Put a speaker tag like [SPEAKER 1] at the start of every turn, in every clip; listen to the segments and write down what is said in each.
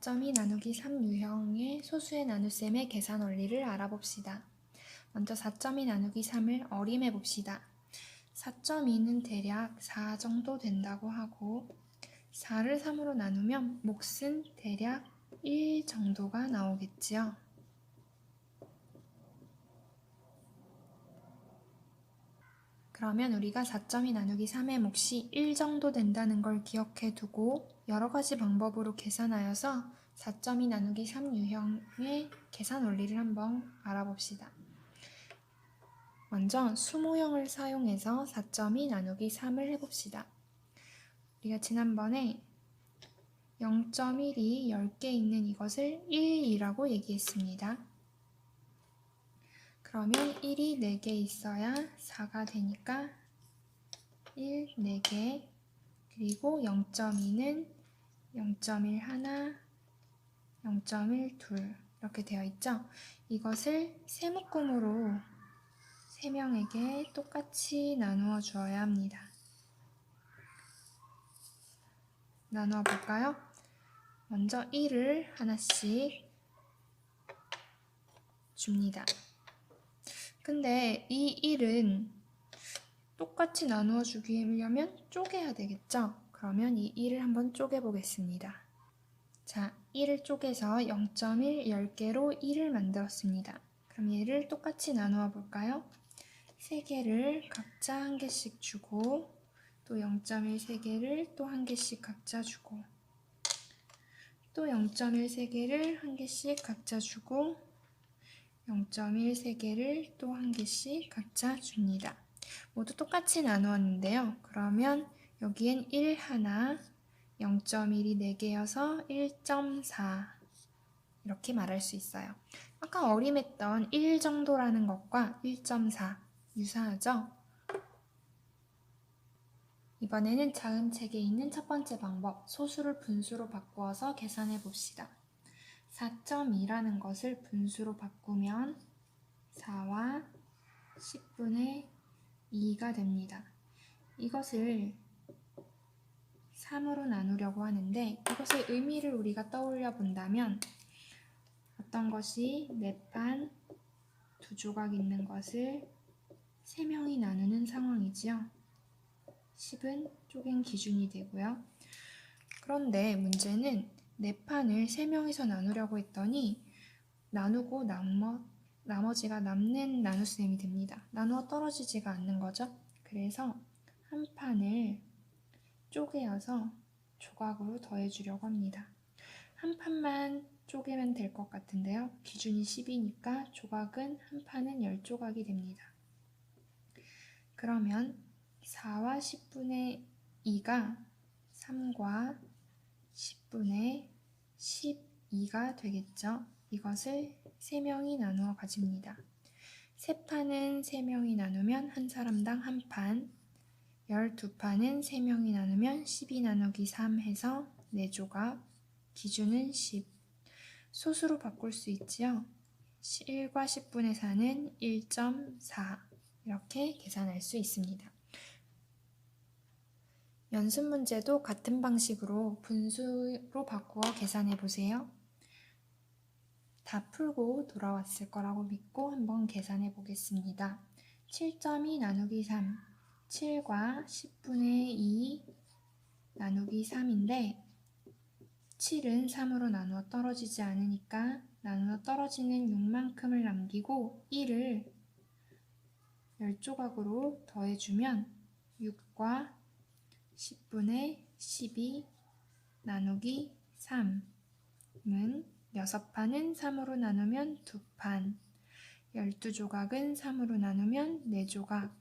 [SPEAKER 1] 4.2 나누기 3 유형의 소수의 나눗셈의 계산 원리를 알아봅시다. 먼저 4.2 나누기 3을 어림해 봅시다. 4.2는 대략 4 정도 된다고 하고 4를 3으로 나누면 몫은 대략 1 정도가 나오겠지요. 그러면 우리가 4.2 나누기 3의 몫이 1 정도 된다는 걸 기억해 두고 여러 가지 방법으로 계산하여서 4.2 나누기 3 유형의 계산 원리를 한번 알아봅시다. 먼저 수모형을 사용해서 4.2 나누기 3을 해봅시다. 우리가 지난번에 0.1이 10개 있는 이것을 1이라고 얘기했습니다. 그러면 1이 4개 있어야 4가 되니까 1, 4개, 그리고 0.2는 0.1 하나, 0.1 둘 이렇게 되어 있죠. 이것을 세묶음으로 3명에게 똑같이 나누어 주어야 합니다. 나누어 볼까요? 먼저 1을 하나씩 줍니다. 근데 이 1은 똑같이 나누어 주려면 쪼개야 되겠죠? 그러면 이 1을 한번 쪼개 보겠습니다. 자, 1을 쪼개서 0.1 10개로 1을 만들었습니다. 그럼 얘를 똑같이 나누어 볼까요? 3개를 각자 한 개씩 주고 또 0.1 3개를 또 한 개씩 각자 주고 또 0.1 3개를 한 개씩 각자 주고 0.1 3개를 또 한 개씩 각자 줍니다. 모두 똑같이 나누었는데요. 그러면 여기엔 1 하나, 0.1이 4개여서 1.4 이렇게 말할 수 있어요. 아까 어림했던 1 정도라는 것과 1.4 유사하죠? 이번에는 다음 책에 있는 첫 번째 방법, 소수를 분수로 바꾸어서 계산해 봅시다. 4.2라는 것을 분수로 바꾸면 4와 10분의 2가 됩니다. 이것을 3으로 나누려고 하는데 이것의 의미를 우리가 떠올려 본다면 어떤 것이 4판 2조각 있는 것을 3명이 나누는 상황이지요. 10은 쪼갠 기준이 되고요. 그런데 문제는 4판을 3명이서 나누려고 했더니 나누고 나머지가 남는 나눗셈이 됩니다. 나누어 떨어지지가 않는 거죠. 그래서 한 판을 쪼개어서 조각으로 더해주려고 합니다. 한 판만 쪼개면 될 것 같은데요. 기준이 10이니까 조각은 한 판은 10조각이 됩니다. 그러면 4와 10분의 2가 3과 10분의 12가 되겠죠. 이것을 3명이 나누어 가집니다. 3판은 3명이 나누면 한 사람당 한 판, 12판은 3명이 나누면 12 나누기 3 해서 4조각, 기준은 10. 소수로 바꿀 수 있지요. 1과 10분의 4는 1.4 이렇게 계산할 수 있습니다. 연습 문제도 같은 방식으로 분수로 바꾸어 계산해 보세요. 다 풀고 돌아왔을 거라고 믿고 한번 계산해 보겠습니다. 7.2 나누기 3, 7과 10분의 2 나누기 3인데 7은 3으로 나누어 떨어지지 않으니까 나누어 떨어지는 6만큼을 남기고 1을 10조각으로 더해주면 6과 10분의 12 나누기 3은 6판은 3으로 나누면 2판, 12조각은 3으로 나누면 4조각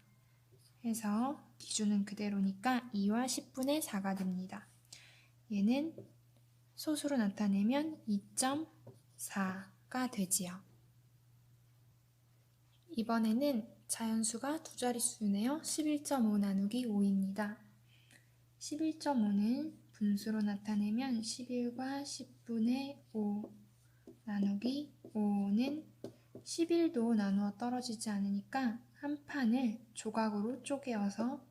[SPEAKER 1] 해서 기준은 그대로니까 2와 10분의 4가 됩니다. 얘는 소수로 나타내면 2.4가 되지요. 이번에는 자연수가 두 자릿수네요. 11.5 나누기 5입니다. 11.5는 분수로 나타내면 11과 10분의 5 나누기 5는 11도 나누어 떨어지지 않으니까 한 판을 조각으로 쪼개어서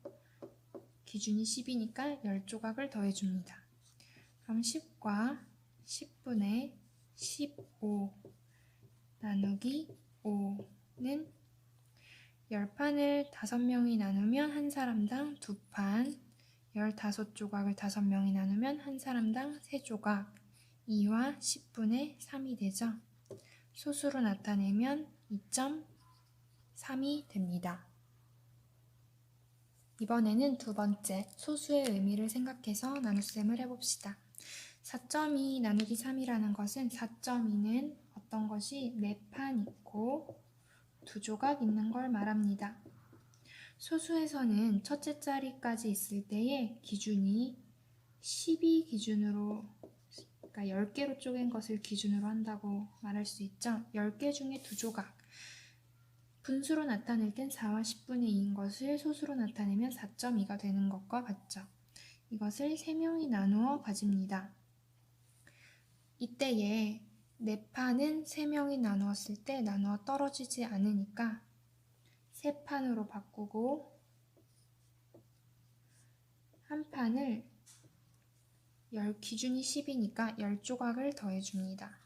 [SPEAKER 1] 기준이 10이니까 10조각을 더해줍니다. 그럼 10과 10분의 15 나누기 5는 10판을 5명이 나누면 한 사람당 2판, 15조각을 5명이 나누면 한 사람당 3조각, 2와 10분의 3이 되죠. 소수로 나타내면 2.3이 됩니다. 이번에는 두 번째, 소수의 의미를 생각해서 나눗셈을 해봅시다. 4.2 나누기 3이라는 것은 4.2는 어떤 것이 4판 있고 2조각 있는 걸 말합니다. 소수에서는 첫째 자리까지 있을 때의 기준이 10이 기준으로, 그러니까 10개로 쪼갠 것을 기준으로 한다고 말할 수 있죠. 10개 중에 2조각. 분수로 나타낼 땐 4와 10분의 2인 것을 소수로 나타내면 4.2가 되는 것과 같죠. 이것을 3명이 나누어 가집니다. 이때에 4판은 3명이 나누었을 때 나누어 떨어지지 않으니까 3판으로 바꾸고 한 판을 기준이 10이니까 10조각을 더해줍니다.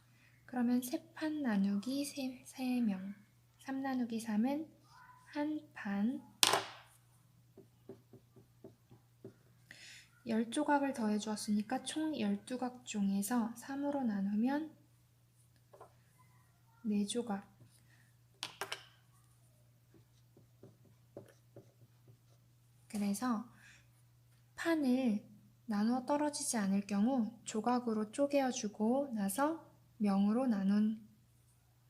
[SPEAKER 1] 그러면 3판 나누기 3명, 3 나누기 3은 한 판, 10조각을 더해주었으니까 총 12각 중에서 3으로 나누면 4조각. 그래서 판을 나누어 떨어지지 않을 경우 조각으로 쪼개어주고 나서 명으로 나눈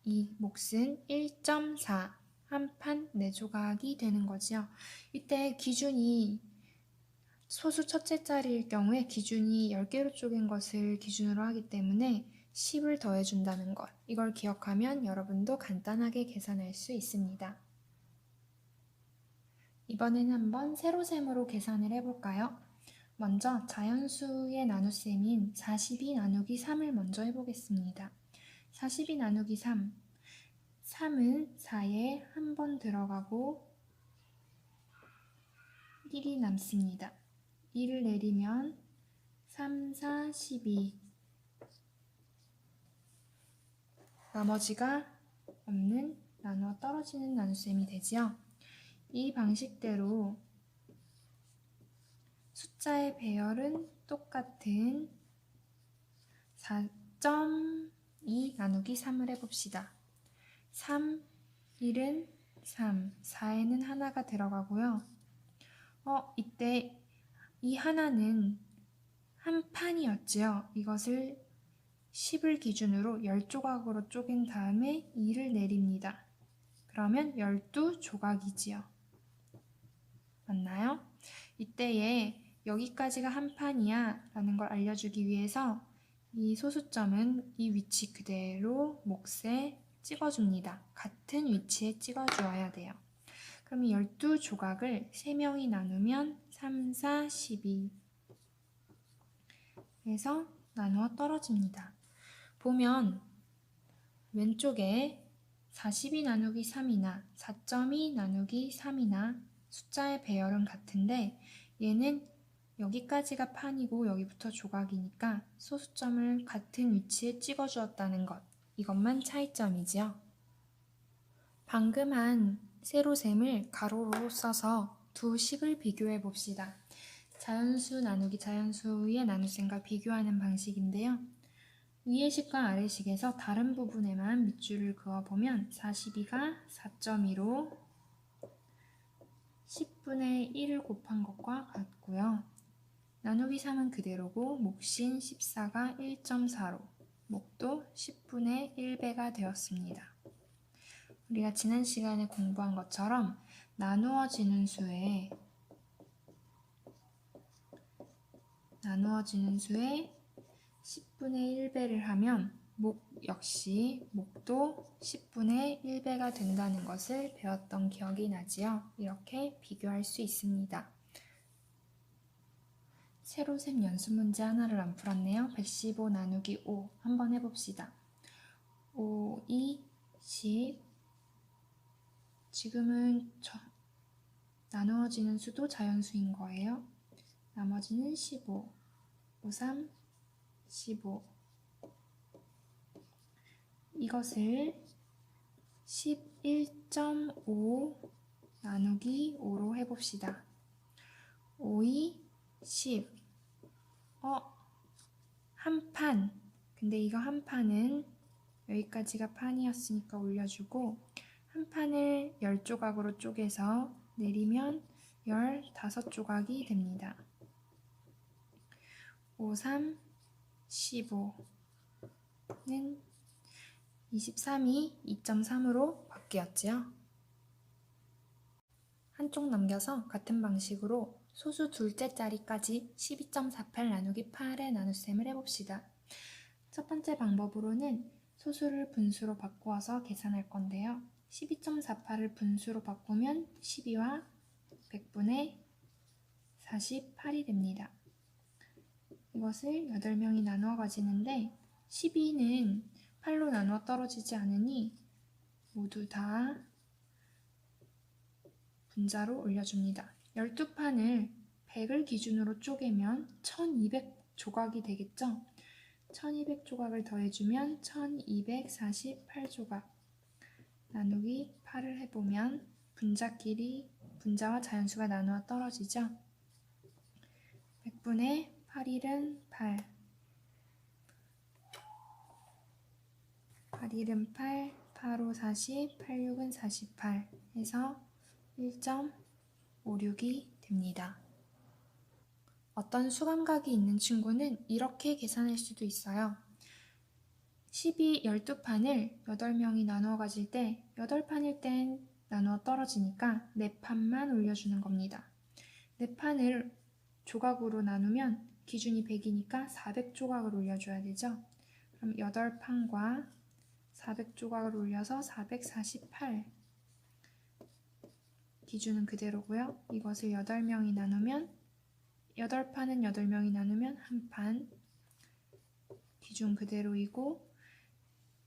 [SPEAKER 1] 이 몫은 1.4, 한 판 4조각이 되는 거죠. 이때 기준이 소수 첫째 자리일 경우에 기준이 10개로 쪼갠 것을 기준으로 하기 때문에 10을 더해준다는 것. 이걸 기억하면 여러분도 간단하게 계산할 수 있습니다. 이번에는 한번 세로셈으로 계산을 해볼까요? 먼저 자연수의 나눗셈인 42 나누기 3을 먼저 해보겠습니다. 42 나누기 3. 3은 4에 한 번 들어가고 1이 남습니다. 2를 내리면 3, 4, 12. 나머지가 없는 나누어 떨어지는 나눗셈이 되지요. 이 방식대로 숫자의 배열은 똑같은 4.2 나누기 3을 해봅시다. 3, 1은 3, 4에는 하나가 들어가고요. 이때 이 하나는 한 판이었지요. 이것을 10을 기준으로 10조각으로 쪼갠 다음에 2를 내립니다. 그러면 12조각이지요. 맞나요? 이때에 여기까지가 한 판이야 라는 걸 알려주기 위해서 이 소수점은 이 위치 그대로 몫에 찍어줍니다. 같은 위치에 찍어주어야 돼요. 그럼 12조각을 3명이 나누면 3, 4, 12 해서 나누어 떨어집니다. 보면 왼쪽에 42 나누기 3이나 4.2 나누기 3이나 숫자의 배열은 같은데 얘는 여기까지가 판이고 여기부터 조각이니까 소수점을 같은 위치에 찍어주었다는 것. 이것만 차이점이지요. 방금 한 세로셈을 가로로 써서 두 식을 비교해 봅시다. 자연수 나누기 자연수의 나눗셈과 비교하는 방식인데요. 위의 식과 아래 식에서 다른 부분에만 밑줄을 그어보면 42가 4.2로 10분의 1을 곱한 것과 같고요. 나누기 3은 그대로고 몫인 14가 1.4로 몫도 10분의 1배가 되었습니다. 우리가 지난 시간에 공부한 것처럼 나누어지는 수에 10분의 1배를 하면 몫 역시 몫도 10분의 1배가 된다는 것을 배웠던 기억이 나지요. 이렇게 비교할 수 있습니다. 세로셈 연습문제 하나를 안 풀었네요. 115 나누기 5 한번 해봅시다. 5, 2, 10. 지금은 나누어지는 수도 자연수인 거예요. 나머지는 15, 5, 3, 15. 이것을 11.5 나누기 5로 해봅시다. 5이 10. 한 판. 근데 이거 한 판은 여기까지가 판이었으니까 올려주고 한 판을 10조각으로 쪼개서 내리면 15조각이 됩니다. 5, 3, 15는 23이 2.3으로 바뀌었지요. 한쪽 넘겨서 같은 방식으로 소수 둘째 자리까지 12.48 나누기 8의 나눗셈을 해봅시다. 첫 번째 방법으로는 소수를 분수로 바꾸어서 계산할 건데요. 12.48을 분수로 바꾸면 12와 100분의 48이 됩니다. 이것을 8명이 나누어 가지는데 12는 8로 나누어 떨어지지 않으니 모두 다 분자로 올려줍니다. 12판을 100을 기준으로 쪼개면 1200조각이 되겠죠? 1200조각을 더해주면 1248조각 나누기 8을 해보면 분자와 자연수가 나누어 떨어지죠? 100분의 8일은 8, 8일은 8, 8호 40, 86은 48 해서 1.56이 됩니다. 어떤 수감각이 있는 친구는 이렇게 계산할 수도 있어요. 12판을 8명이 나누어 가질 때 8판일 땐 나누어 떨어지니까 4판만 올려주는 겁니다. 4판을 조각으로 나누면 기준이 100이니까 400조각을 올려줘야 되죠. 그럼 8판과 400조각을 올려서 448 기준은 그대로고요. 이것을 8명이 나누면 8판은 8명이 나누면 한 판 기준 그대로이고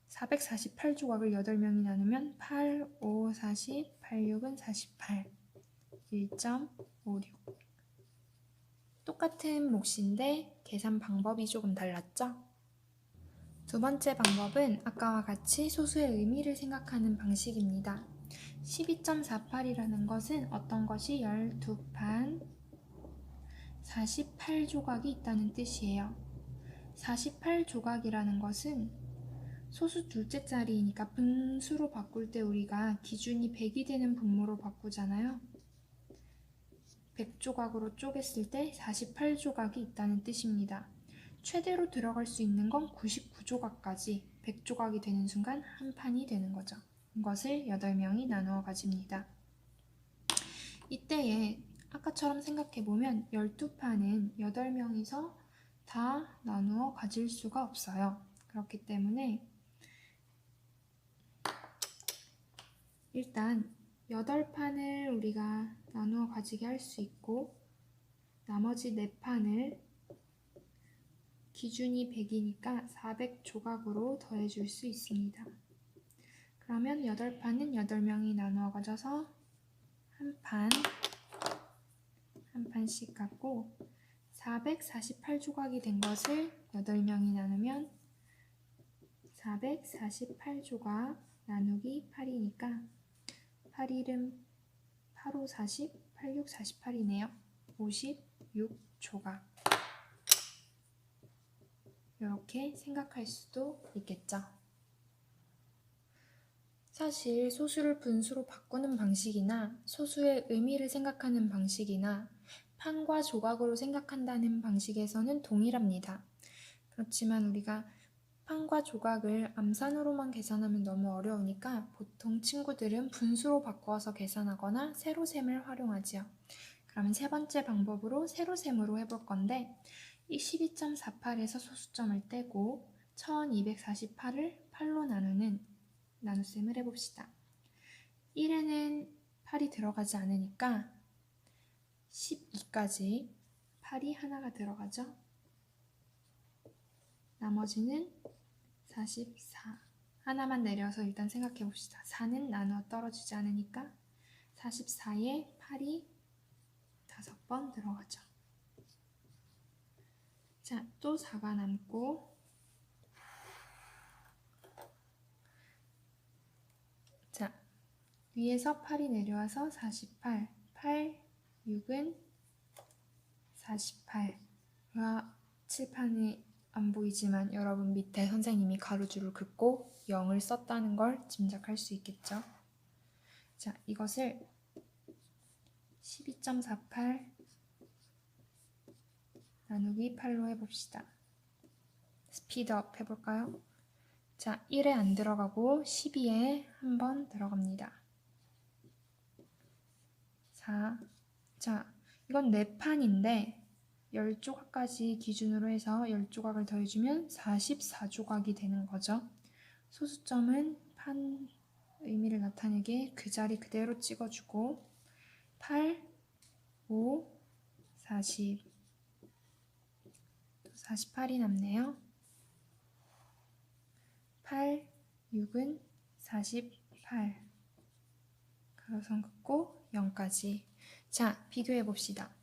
[SPEAKER 1] 448조각을 8명이 나누면 8, 5, 40, 86은 48 1.56 똑같은 몫인데 계산 방법이 조금 달랐죠? 두 번째 방법은 아까와 같이 소수의 의미를 생각하는 방식입니다. 12.48이라는 것은 어떤 것이 12판 48조각이 있다는 뜻이에요. 48조각이라는 것은 소수 둘째 자리이니까 분수로 바꿀 때 우리가 기준이 100이 되는 분모로 바꾸잖아요. 100조각으로 쪼갰을 때 48조각이 있다는 뜻입니다. 최대로 들어갈 수 있는 건 99조각까지 100조각이 되는 순간 한 판이 되는 거죠. 이것을 8명이 나누어 가집니다. 이때에 아까처럼 생각해보면 12판은 8명이서 다 나누어 가질 수가 없어요. 그렇기 때문에 일단 8판을 우리가 나누어 가지게 할 수 있고 나머지 4판을 기준이 100이니까 400조각으로 더해줄 수 있습니다. 그러면 8판은 8명이 나누어 가져서 한 판씩 갖고 448조각이 된 것을 8명이 나누면 448조각 나누기 8이니까 8일은 8호 40, 86, 48이네요. 56조각 이렇게 생각할 수도 있겠죠. 사실 소수를 분수로 바꾸는 방식이나 소수의 의미를 생각하는 방식이나 판과 조각으로 생각한다는 방식에서는 동일합니다. 그렇지만 우리가 판과 조각을 암산으로만 계산하면 너무 어려우니까 보통 친구들은 분수로 바꾸어서 계산하거나 세로셈을 활용하지요. 그러면 세 번째 방법으로 세로셈으로 해볼 건데 이 12.48에서 소수점을 떼고 1248을 8로 나누는 나눗셈을 해봅시다. 1에는 8이 들어가지 않으니까 12까지 8이 하나가 들어가죠. 나머지는 44 하나만 내려서 일단 생각해 봅시다. 4는 나누어 떨어지지 않으니까 44에 8이 5번 들어가죠. 자, 또 4가 남고 위에서 8이 내려와서 48. 8, 6은 48. 칠판이 안 보이지만 여러분 밑에 선생님이 가로줄을 긋고 0을 썼다는 걸 짐작할 수 있겠죠? 자, 이것을 12.48 나누기 8로 해봅시다. 스피드업 해볼까요? 자, 1에 안 들어가고 12에 한 번 들어갑니다. 4. 자, 이건 4판인데 10조각까지 기준으로 해서 10조각을 더해주면 44조각이 되는 거죠. 소수점은 판 의미를 나타내게 그 자리 그대로 찍어주고 8, 5, 40, 48이 남네요. 8, 6은 48. 가로선 긋고 0까지. 자, 비교해 봅시다.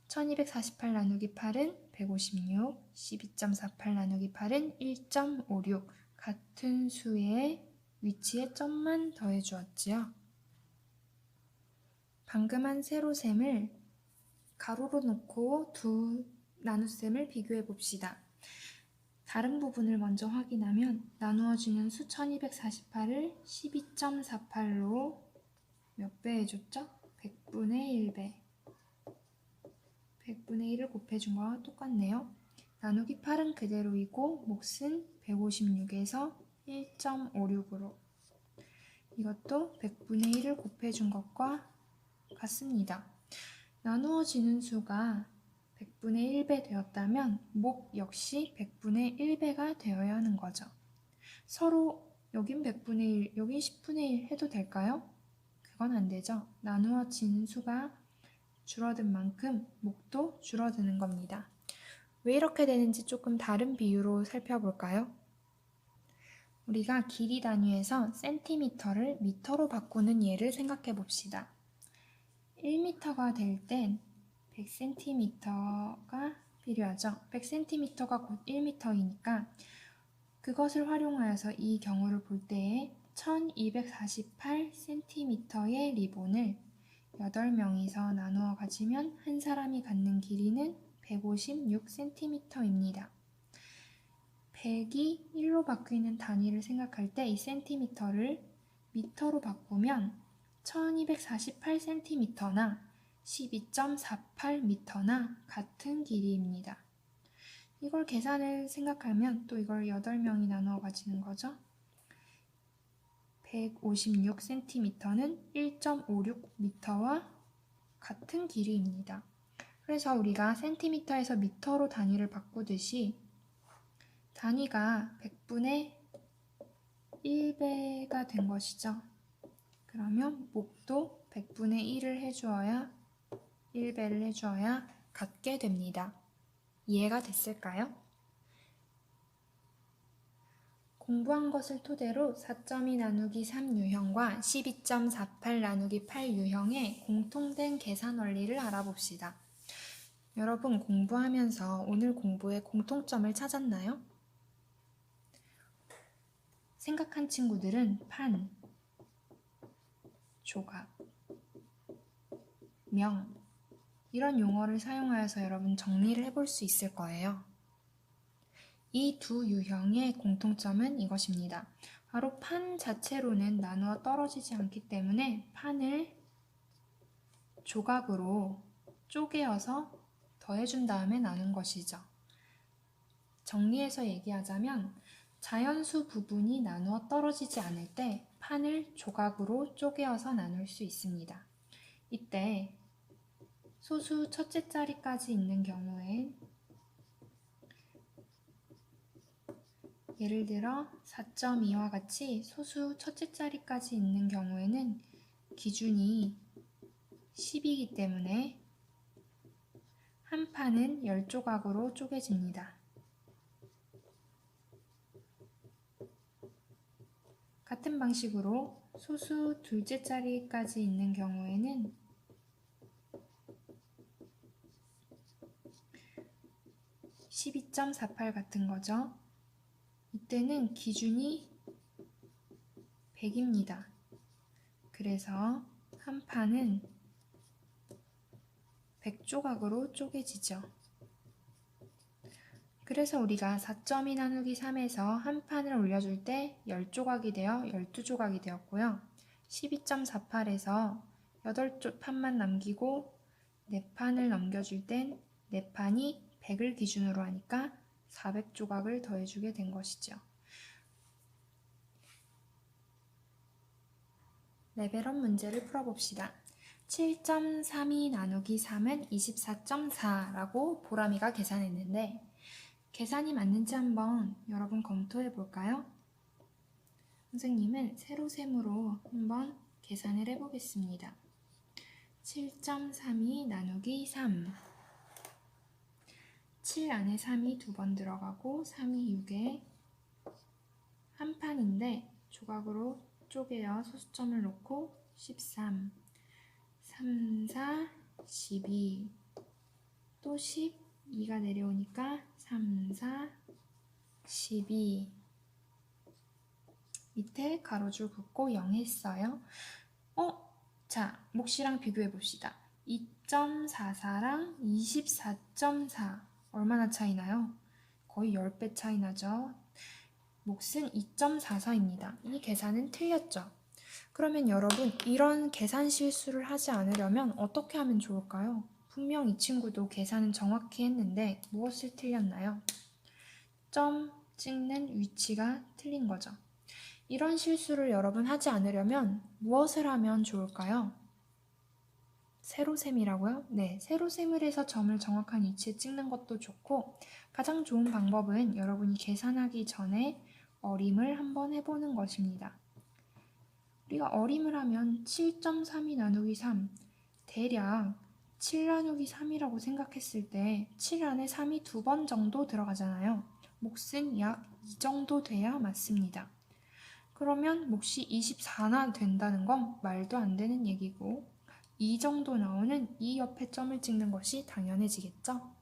[SPEAKER 1] 1248 나누기 8은 156, 12.48 나누기 8은 1.56. 같은 수의 위치에 점만 더해 주었지요. 방금 한 세로셈을 가로로 놓고 두 나눗셈을 비교해 봅시다. 다른 부분을 먼저 확인하면 나누어지는 수 1248을 12.48로 몇 배 해줬죠? 100분의 1배. 100분의 1을 곱해준 거와 똑같네요. 나누기 8은 그대로이고 몫은 156에서 1.56으로. 이것도 100분의 1을 곱해준 것과 같습니다. 나누어지는 수가 100분의 1배 되었다면 몫 역시 100분의 1배가 되어야 하는 거죠. 서로 여긴 100분의 1, 여긴 10분의 1 해도 될까요? 그건 안 되죠. 나누어지는 수가 줄어든 만큼 몫도 줄어드는 겁니다. 왜 이렇게 되는지 조금 다른 비유로 살펴볼까요? 우리가 길이 단위에서 센티미터를 미터로 바꾸는 예를 생각해 봅시다. 1미터가 될 땐 100cm가 필요하죠. 100cm가 곧 1미터이니까 그것을 활용하여서 이 경우를 볼 때에 1248cm의 리본을 8명이서 나누어 가지면 한 사람이 갖는 길이는 156cm입니다. 100이 1로 바뀌는 단위를 생각할 때 이 cm를 미터로 바꾸면 1248cm나 12.48m나 같은 길이입니다. 이걸 계산을 생각하면 또 이걸 8명이 나누어 가지는 거죠. 156cm는 1.56m와 같은 길이입니다. 그래서 우리가 센티미터에서 미터로 단위를 바꾸듯이 단위가 100분의 1배가 된 것이죠. 그러면 몫도 100분의 1을 해주어야 1배를 해주어야 같게 됩니다. 이해가 됐을까요? 공부한 것을 토대로 4.2 나누기 3 유형과 12.48 나누기 8 유형의 공통된 계산 원리를 알아봅시다. 여러분 공부하면서 오늘 공부의 공통점을 찾았나요? 생각한 친구들은 판, 조각, 명 이런 용어를 사용하여서 여러분 정리를 해볼 수 있을 거예요. 이 두 유형의 공통점은 이것입니다. 바로 판 자체로는 나누어 떨어지지 않기 때문에 판을 조각으로 쪼개어서 더해준 다음에 나눈 것이죠. 정리해서 얘기하자면 자연수 부분이 나누어 떨어지지 않을 때 판을 조각으로 쪼개어서 나눌 수 있습니다. 이때 소수 첫째 자리까지 있는 경우엔 예를 들어 4.2와 같이 소수 첫째 자리까지 있는 경우에는 기준이 10이기 때문에 한 판은 10조각으로 쪼개집니다. 같은 방식으로 소수 둘째 자리까지 있는 경우에는 12.48 같은 거죠. 이때는 기준이 100입니다. 그래서 한 판은 100조각으로 쪼개지죠. 그래서 우리가 4.2 나누기 3에서 한 판을 올려줄 때 10조각이 되어 12조각이 되었고요. 12.48에서 8판만 남기고 4판을 넘겨줄 땐 4판이 100을 기준으로 하니까 400조각을 더해주게 된 것이죠. 레벨업 문제를 풀어봅시다. 7.32 나누기 3은 24.4라고 보람이가 계산했는데 계산이 맞는지 한번 여러분 검토해 볼까요? 선생님은 세로셈으로 한번 계산을 해보겠습니다. 7.32 나누기 3 7 안에 3이 2번 들어가고 3이 6에 한 판인데 조각으로 쪼개어 소수점을 놓고 13 3, 4, 12 또 12가 내려오니까 3, 4, 12 밑에 가로줄 긋고 0 했어요. 자, 몫이랑 비교해 봅시다. 2.44랑 24.4 얼마나 차이나요? 거의 10배 차이 나죠? 몫은 2.44입니다. 이 계산은 틀렸죠? 그러면 여러분 이런 계산 실수를 하지 않으려면 어떻게 하면 좋을까요? 분명 이 친구도 계산은 정확히 했는데 무엇을 틀렸나요? 점 찍는 위치가 틀린 거죠. 이런 실수를 여러분 하지 않으려면 무엇을 하면 좋을까요? 세로셈이라고요? 네, 세로셈을 해서 점을 정확한 위치에 찍는 것도 좋고 가장 좋은 방법은 여러분이 계산하기 전에 어림을 한번 해보는 것입니다. 우리가 어림을 하면 7.32 나누기 3 대략 7 나누기 3이라고 생각했을 때 7 안에 3이 2번 정도 들어가잖아요. 몫은 약 이 정도 돼야 맞습니다. 그러면 몫이 24나 된다는 건 말도 안 되는 얘기고 2 정도 나오는 이 옆에 점을 찍는 것이 당연해지겠죠?